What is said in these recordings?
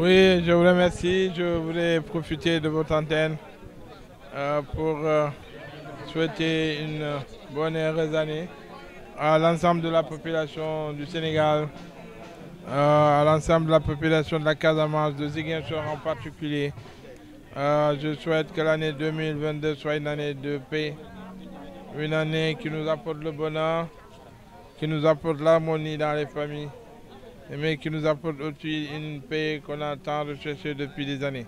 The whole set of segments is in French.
Oui, je vous remercie. Je voudrais profiter de votre antenne pour souhaiter une bonne et heureuse année à l'ensemble de la population du Sénégal, à l'ensemble de la population de la Casamance, de Ziguinchor en particulier. Je souhaite que l'année 2022 soit une année de paix, une année qui nous apporte le bonheur, qui nous apporte l'harmonie dans les familles, mais qui nous apporte aussi une paix qu'on a tant recherchée depuis des années.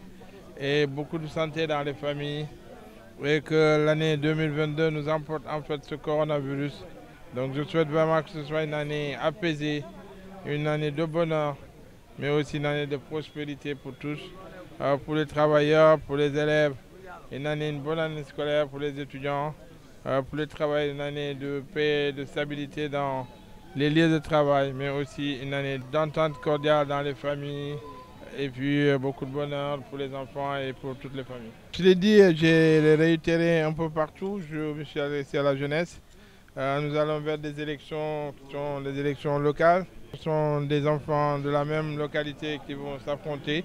Et beaucoup de santé dans les familles et que l'année 2022 nous emporte en fait ce coronavirus. Donc je souhaite vraiment que ce soit une année apaisée, une année de bonheur, mais aussi une année de prospérité pour tous, pour les travailleurs, pour les élèves, une bonne année scolaire pour les étudiants, pour les travailleurs, une année de paix, de stabilité dans les lieux de travail, mais aussi une année d'entente cordiale dans les familles, et puis beaucoup de bonheur pour les enfants et pour toutes les familles. Je l'ai dit, j'ai réitéré un peu partout, je me suis adressé à la jeunesse. Nous allons vers des élections qui sont des élections locales. Ce sont des enfants de la même localité qui vont s'affronter.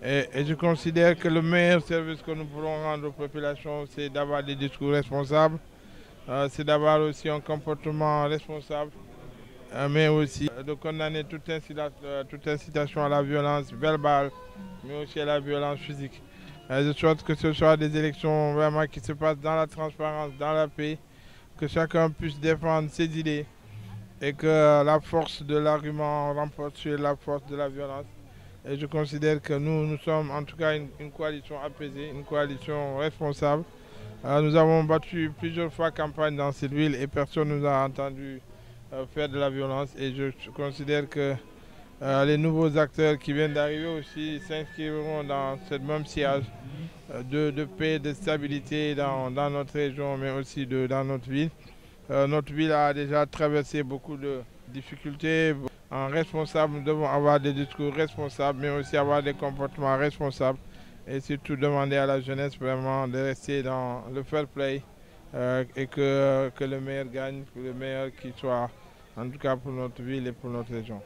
Et je considère que le meilleur service que nous pourrons rendre aux populations, c'est d'avoir des discours responsables, c'est d'avoir aussi un comportement responsable, mais aussi de condamner toute incitation à la violence verbale, mais aussi à la violence physique. Je souhaite que ce soit des élections vraiment qui se passent dans la transparence, dans la paix, que chacun puisse défendre ses idées et que la force de l'argument remporte sur la force de la violence. Et je considère que nous sommes en tout cas une coalition apaisée, une coalition responsable. Nous avons battu plusieurs fois campagne dans cette ville et personne ne nous a entendu faire de la violence. Et je considère que les nouveaux acteurs qui viennent d'arriver aussi s'inscriront dans cette même sillage de paix, de stabilité dans notre région, mais aussi dans notre ville. Notre ville a déjà traversé beaucoup de difficultés. En responsable, nous devons avoir des discours responsables, mais aussi avoir des comportements responsables. Et surtout demander à la jeunesse vraiment de rester dans le fair play et que le meilleur gagne, que le meilleur qui soit, en tout cas pour notre ville et pour notre région.